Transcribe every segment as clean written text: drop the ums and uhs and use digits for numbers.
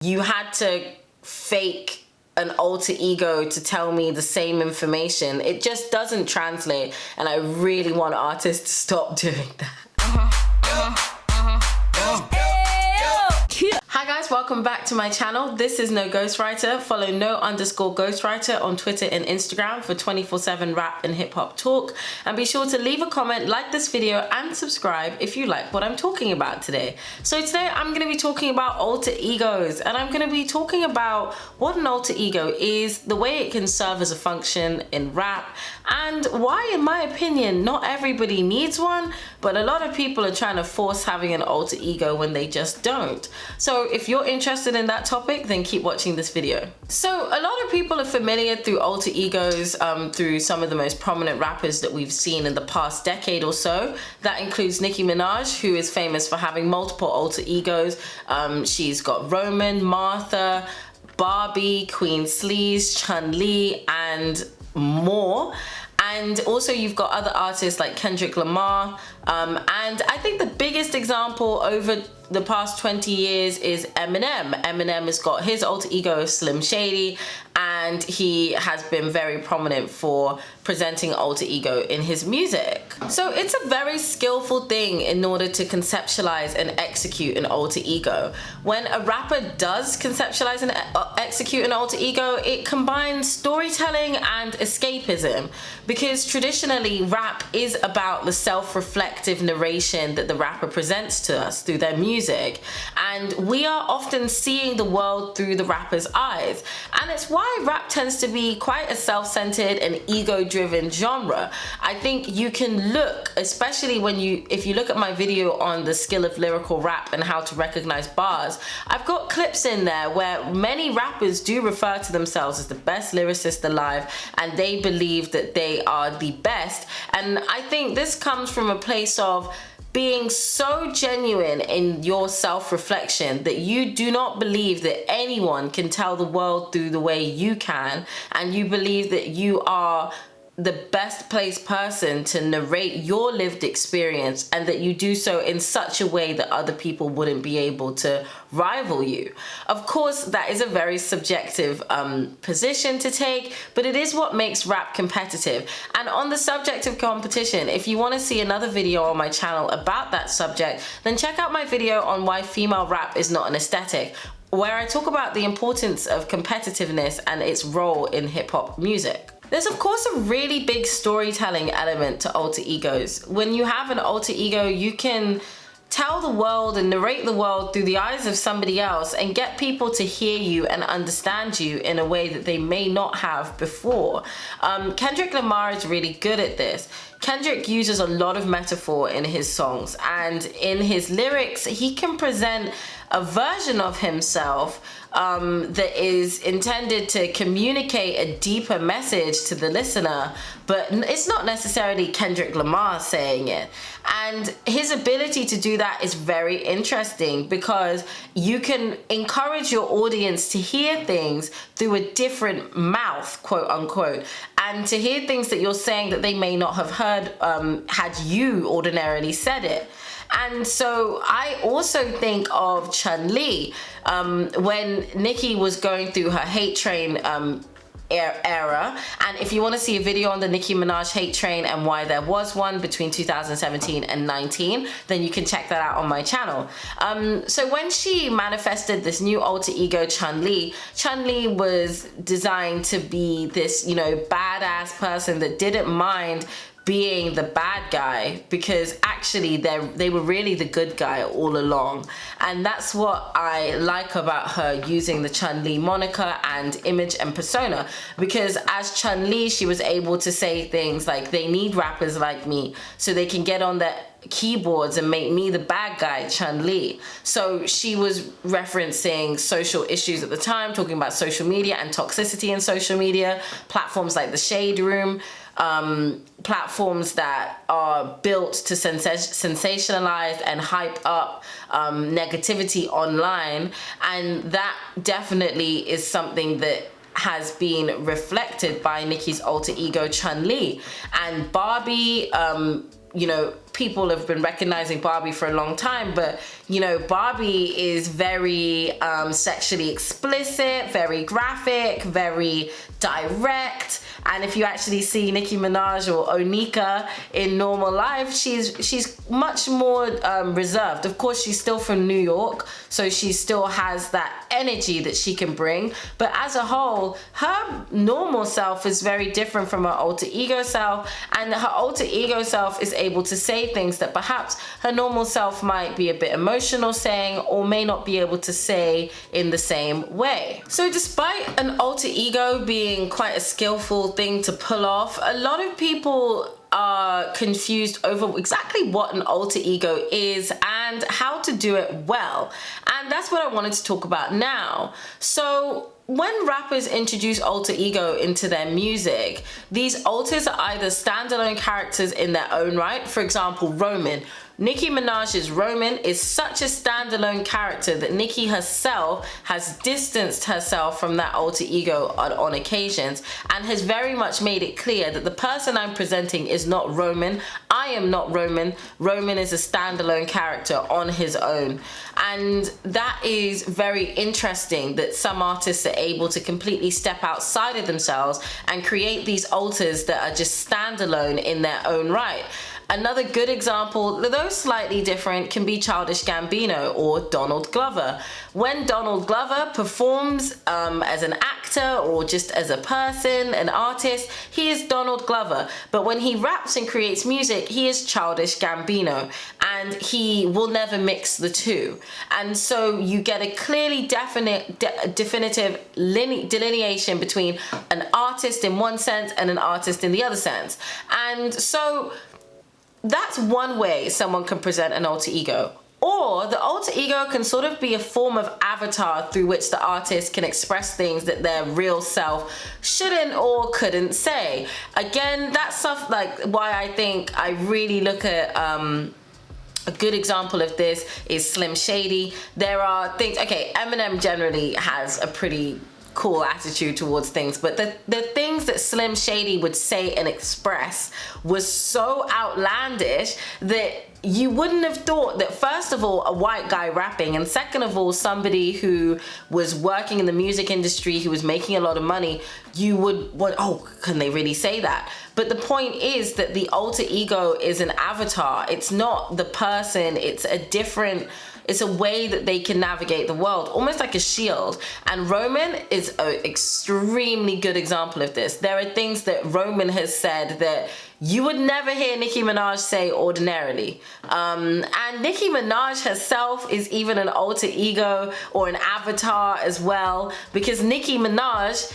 you had to fake an alter ego to tell me the same information. It just doesn't translate, and I really want artists to stop doing that. Hi guys, welcome back to my channel. This is No Ghostwriter. Follow no_ghostwriter on Twitter and Instagram for 24/7 rap and hip hop talk. And be sure to leave a comment, like this video, and subscribe if you like what I'm talking about today. So today I'm going to be talking about alter egos, and I'm going to be talking about what an alter ego is, the way it can serve as a function in rap, and why, in my opinion, not everybody needs one, but a lot of people are trying to force having an alter ego when they just don't. So if you're interested in that topic, then keep watching this video. So a lot of people are familiar through alter egos through some of the most prominent rappers that we've seen in the past decade or so. That includes Nicki Minaj, who is famous for having multiple alter egos. She's got Roman, Martha, Barbie, Queen Sleaze, Chun-Li, and more. And also you've got other artists like Kendrick Lamar, and I think the biggest example over the past 20 years is Eminem. Eminem has got his alter ego Slim Shady, and he has been very prominent for presenting alter ego in his music. So it's a very skillful thing in order to conceptualize and execute an alter ego. When a rapper does conceptualize and execute an alter ego, it combines storytelling and escapism, because traditionally rap is about the self-reflective narration that the rapper presents to us through their music, and we are often seeing the world through the rapper's eyes. And it's why rap tends to be quite a self-centered and ego-driven genre. I think you can look, especially if you look at my video on the skill of lyrical rap and how to recognize bars, I've got clips in there where many rappers do refer to themselves as the best lyricist alive, and they believe that they are the best. And I think this comes from a place of being so genuine in your self-reflection that you do not believe that anyone can tell the world through the way you can, and you believe that you are the best placed person to narrate your lived experience, and that you do so in such a way that other people wouldn't be able to rival you. Of course, that is a very subjective position to take, but it is what makes rap competitive. And on the subject of competition, if you want to see another video on my channel about that subject, then check out my video on why female rap is not an aesthetic, where I talk about the importance of competitiveness and its role in hip-hop music. There's of course a really big storytelling element to alter egos. When you have an alter ego, you can tell the world and narrate the world through the eyes of somebody else and get people to hear you and understand you in a way that they may not have before. Kendrick Lamar is really good at this. Kendrick uses a lot of metaphor in his songs, and in his lyrics he can present a version of himself that is intended to communicate a deeper message to the listener, but it's not necessarily Kendrick Lamar saying it. And his ability to do that is very interesting, because you can encourage your audience to hear things through a different mouth, quote unquote, and to hear things that you're saying that they may not have heard had you ordinarily said it. And so I also think of Chun-Li when Nicki was going through her hate train era. And if you want to see a video on the Nicki Minaj hate train and why there was one between 2017 and 19, then you can check that out on my channel. So when she manifested this new alter ego Chun-Li, Chun-Li was designed to be this, you know, badass person that didn't mind being the bad guy, because actually they were really the good guy all along. And that's what I like about her using the Chun-Li moniker and image and persona, because as Chun-Li she was able to say things like, they need rappers like me so they can get on their keyboards and make me the bad guy, Chun-Li. So she was referencing social issues at the time, talking about social media and toxicity in social media, platforms like the Shade Room, platforms that are built to sensationalize and hype up negativity online. And that definitely is something that has been reflected by Nicki's alter ego Chun-Li. And Barbie, you know, people have been recognizing Barbie for a long time, but you know, Barbie is very sexually explicit, very graphic, very direct. And if you actually see Nicki Minaj or Onika in normal life, she's much more reserved. Of course, she's still from New York, so she still has that energy that she can bring. But as a whole, her normal self is very different from her alter ego self, and her alter ego self is able to say things that perhaps her normal self might be a bit emotional saying, or may not be able to say in the same way. So despite an alter ego being quite a skillful thing to pull off, a lot of people are confused over exactly what an alter ego is and how to do it well. And that's what I wanted to talk about now. So when rappers introduce alter ego into their music, these alters are either standalone characters in their own right. For example, Roman. Nicki Minaj's Roman is such a standalone character that Nicki herself has distanced herself from that alter ego on occasions, and has very much made it clear that the person I'm presenting is not Roman. I am not Roman. Roman is a standalone character on his own. And that is very interesting that some artists are able to completely step outside of themselves and create these alters that are just standalone in their own right. Another good example, though slightly different, can be Childish Gambino or Donald Glover. When Donald Glover performs as an actor or just as a person, an artist, he is Donald Glover. But when he raps and creates music, he is Childish Gambino, and he will never mix the two. And so you get a clearly definitive delineation between an artist in one sense and an artist in the other sense. And so that's one way someone can present an alter ego. Or the alter ego can sort of be a form of avatar through which the artist can express things that their real self shouldn't or couldn't say. Again, that's stuff like why I think I really look at a good example of this is Slim Shady. There are things, okay, Eminem generally has a pretty cool attitude towards things, but the things that Slim Shady would say and express was so outlandish that you wouldn't have thought that, first of all, a white guy rapping, and second of all, somebody who was working in the music industry, who was making a lot of money, you would, oh, can they really say that? But the point is that the alter ego is an avatar. It's not the person. It's a way that they can navigate the world, almost like a shield. And Roman is an extremely good example of this. There are things that Roman has said that you would never hear Nicki Minaj say ordinarily. And Nicki Minaj herself is even an alter ego or an avatar as well, because Nicki Minaj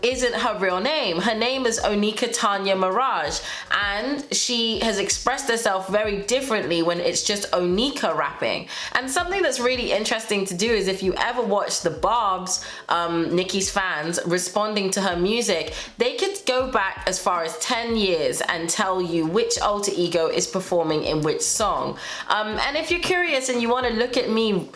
isn't her real name. Her name is Onika Tanya Mirage, and she has expressed herself very differently when it's just Onika rapping. And something that's really interesting to do is if you ever watch the Barbs, Nicki's fans, responding to her music, they could go back as far as 10 years and tell you which alter ego is performing in which song. And if you're curious and you want to look at me,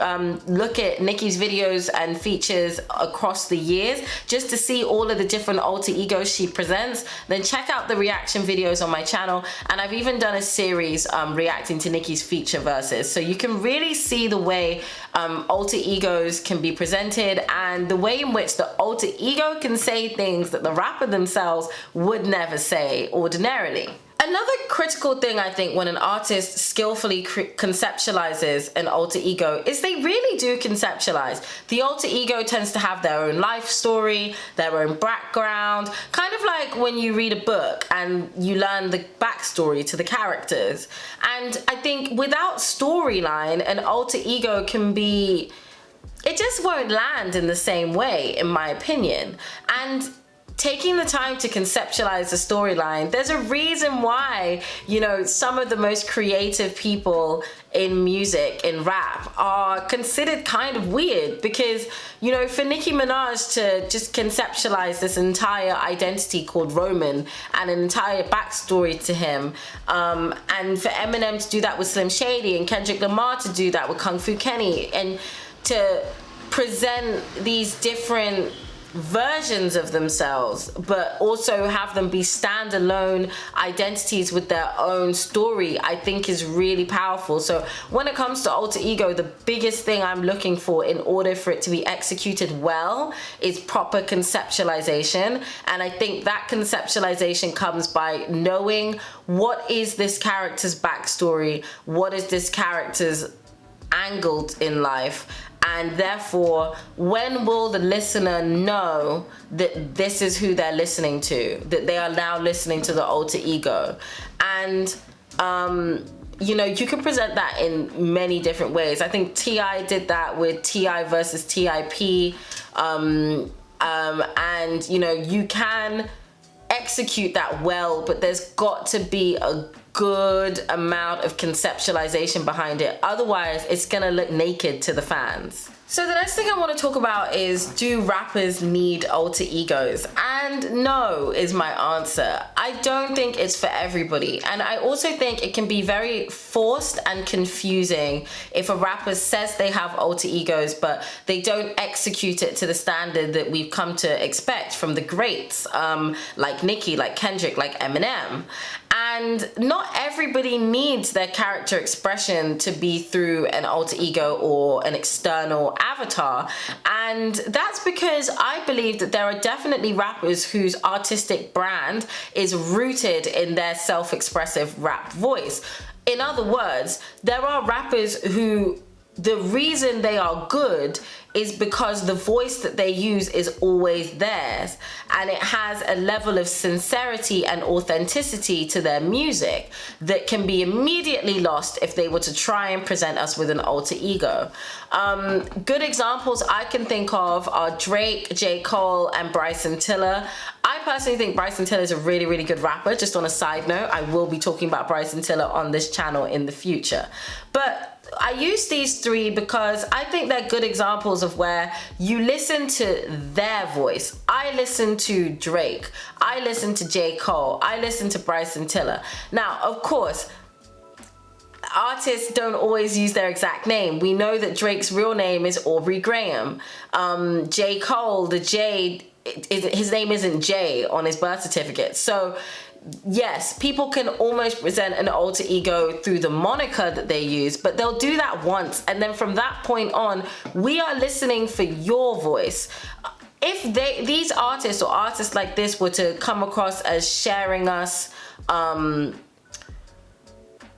look at Nicki's videos and features across the years, just to see all of the different alter egos she presents, then check out the reaction videos on my channel. And I've even done a series reacting to Nicki's feature verses, so you can really see the way alter egos can be presented and the way in which the alter ego can say things that the rapper themselves would never say ordinarily. Another critical thing I think when an artist skillfully conceptualizes an alter ego is they really do conceptualize. The alter ego tends to have their own life story, their own background, kind of like when you read a book and you learn the backstory to the characters. And I think without storyline, an alter ego can be, it just won't land in the same way, in my opinion. And taking the time to conceptualize the storyline, there's a reason why, you know, some of the most creative people in music, in rap, are considered kind of weird because, you know, for Nicki Minaj to just conceptualize this entire identity called Roman and an entire backstory to him, and for Eminem to do that with Slim Shady and Kendrick Lamar to do that with Kung Fu Kenny, and to present these different versions of themselves, but also have them be standalone identities with their own story, I think is really powerful. So when it comes to alter ego, the biggest thing I'm looking for in order for it to be executed well is proper conceptualization. And I think that conceptualization comes by knowing what is this character's backstory, what is this character's angled in life, and therefore when will the listener know that this is who they're listening to, that they are now listening to the alter ego. And you know, you can present that in many different ways. I think T.I. did that with T.I. versus T.I.P. And you know, you can execute that well, but there's got to be a good amount of conceptualization behind it. Otherwise, it's gonna look naked to the fans. So the next thing I want to talk about is, do rappers need alter egos? And no is my answer. I don't think it's for everybody. And I also think it can be very forced and confusing if a rapper says they have alter egos, but they don't execute it to the standard that we've come to expect from the greats, like Nicki, like Kendrick, like Eminem. And not everybody needs their character expression to be through an alter ego or an external avatar. And that's because I believe that there are definitely rappers whose artistic brand is rooted in their self-expressive rap voice. In other words, there are rappers who the reason they are good is because the voice that they use is always theirs, and it has a level of sincerity and authenticity to their music that can be immediately lost if they were to try and present us with an alter ego. Good examples I can think of are Drake, J. Cole, and Bryson Tiller. I personally think Bryson Tiller is a really, really good rapper. Just on a side note, I will be talking about Bryson Tiller on this channel in the future. But I use these three because I think they're good examples of where you listen to their voice. I listen to Drake, I listen to J. Cole, I listen to Bryson Tiller. Now, of course, artists don't always use their exact name. We know that Drake's real name is Aubrey Graham. J. Cole, the J, his name isn't Jay on his birth certificate. So yes, people can almost present an alter ego through the moniker that they use, but they'll do that once, and then from that point on, we are listening for your voice. If these artists or artists like this were to come across as sharing us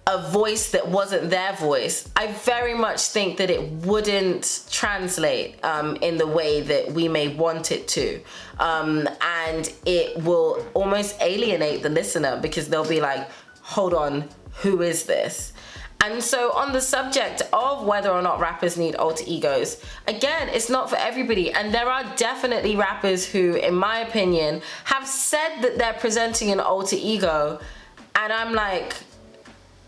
a voice that wasn't their voice, I very much think that it wouldn't translate in the way that we may want it to. And it will almost alienate the listener because they'll be like, hold on, who is this? And so on the subject of whether or not rappers need alter egos, again, it's not for everybody. And there are definitely rappers who, in my opinion, have said that they're presenting an alter ego, and I'm like,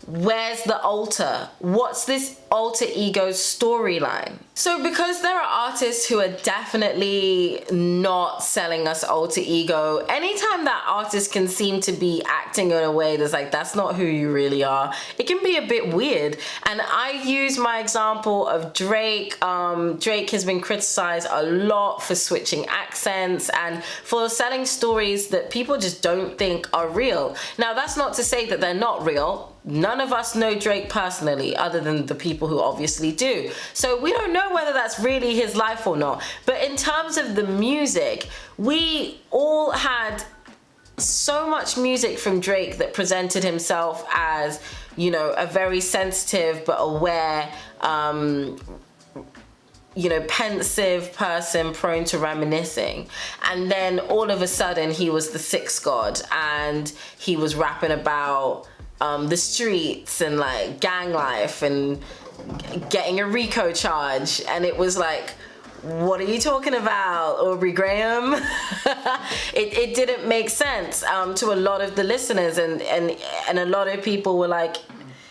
where's the alter? What's this alter ego storyline? So because there are artists who are definitely not selling us alter ego, anytime that artist can seem to be acting in a way that's like, that's not who you really are, it can be a bit weird. And I use my example of Drake. Drake has been criticized a lot for switching accents and for selling stories that people just don't think are real. Now, that's not to say that they're not real. None of us know Drake personally, other than the people who obviously do. So we don't know whether that's really his life or not. But in terms of the music, we all had so much music from Drake that presented himself as, you know, a very sensitive but aware, you know, pensive person prone to reminiscing. And then all of a sudden he was the sex god and he was rapping about the streets and like gang life and getting a RICO charge, and it was like, what are you talking about, Aubrey Graham? it didn't make sense to a lot of the listeners, and a lot of people were like,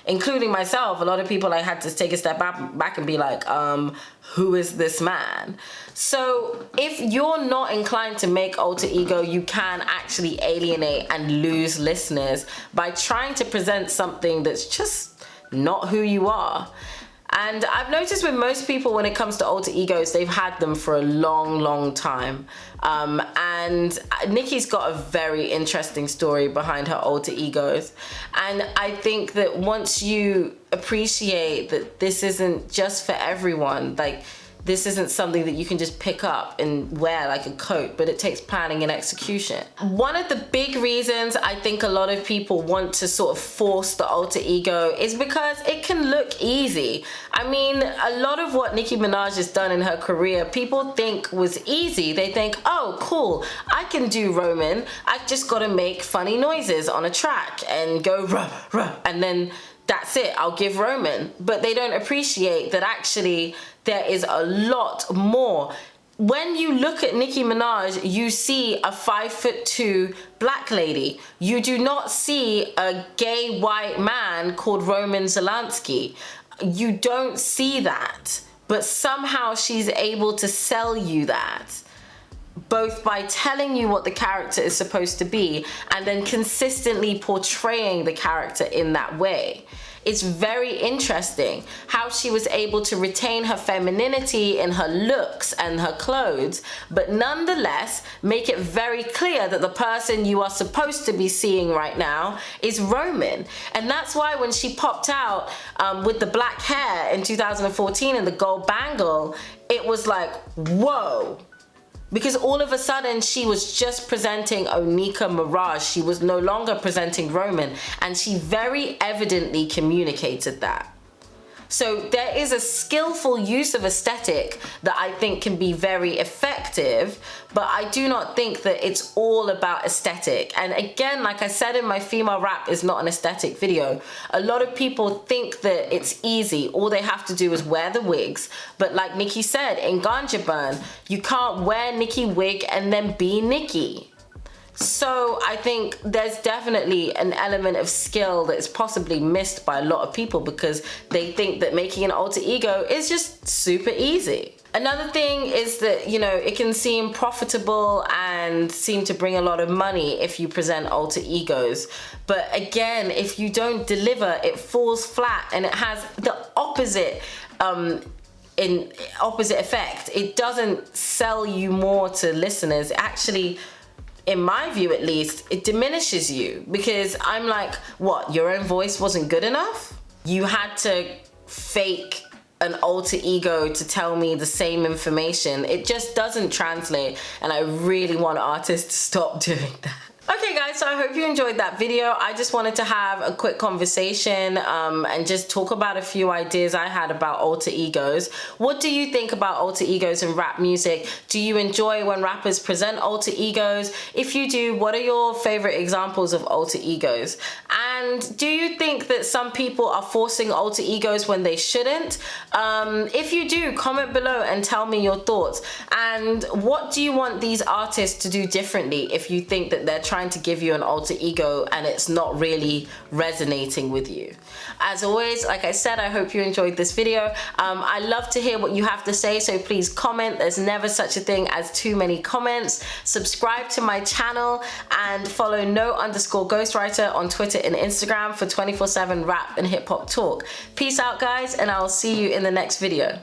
including myself, a lot of people like had to take a step back and be like, who is this man? So if you're not inclined to make alter ego, you can actually alienate and lose listeners by trying to present something that's just not who you are. And I've noticed with most people when it comes to alter egos, they've had them for a long time. And Nicki's got a very interesting story behind her alter egos. And I think that once you appreciate that this isn't just for everyone, like, this isn't something that you can just pick up and wear like a coat, but it takes planning and execution. One of the big reasons I think a lot of people want to sort of force the alter ego is because it can look easy. I mean, a lot of what Nicki Minaj has done in her career, people think was easy. They think, oh, cool, I can do Roman. I've just got to make funny noises on a track and go ruh, ruh, and then that's it, I'll give Roman. But they don't appreciate that actually there is a lot more. When you look at Nicki Minaj, you see a 5'2" black lady. You do not see a gay white man called Roman Zelensky. You don't see that. But somehow she's able to sell you that, both by telling you what the character is supposed to be and then consistently portraying the character in that way. It's very interesting how she was able to retain her femininity in her looks and her clothes, but nonetheless make it very clear that the person you are supposed to be seeing right now is Roman. And that's why when she popped out with the black hair in 2014 and the gold bangle, it was like, whoa. Because all of a sudden she was just presenting Onika Mirage. She was no longer presenting Roman, and she very evidently communicated that. So there is a skillful use of aesthetic that I think can be very effective, but I do not think that it's all about aesthetic. And again, like I said in my female rap is not an aesthetic video, a lot of people think that it's easy. All they have to do is wear the wigs. But like Nicki said in Ganja Burn, you can't wear Nicki wig and then be Nicki. So I think there's definitely an element of skill that's possibly missed by a lot of people because they think that making an alter ego is just super easy. Another thing is that, you know, it can seem profitable and seem to bring a lot of money if you present alter egos. But again, if you don't deliver, it falls flat and it has the opposite effect. It doesn't sell you more to listeners. It actually, in my view at least, it diminishes you because I'm like, what, your own voice wasn't good enough? You had to fake an alter ego to tell me the same information. It just doesn't translate, and I really want artists to stop doing that. Okay guys, so I hope you enjoyed that video. I just wanted to have a quick conversation and just talk about a few ideas I had about alter egos. What do you think about alter egos in rap music? Do you enjoy when rappers present alter egos? If you do, what are your favorite examples of alter egos? And do you think that some people are forcing alter egos when they shouldn't? If you do, comment below and tell me your thoughts. And what do you want these artists to do differently if you think that they're trying to give you an alter ego and it's not really resonating with you? As always, like I said, I hope you enjoyed this video. I love to hear what you have to say, so please comment. There's never such a thing as too many comments. Subscribe to my channel and follow no_ghostwriter on Twitter and Instagram for 24/7 rap and hip hop talk. Peace out guys, and I'll see you in the next video.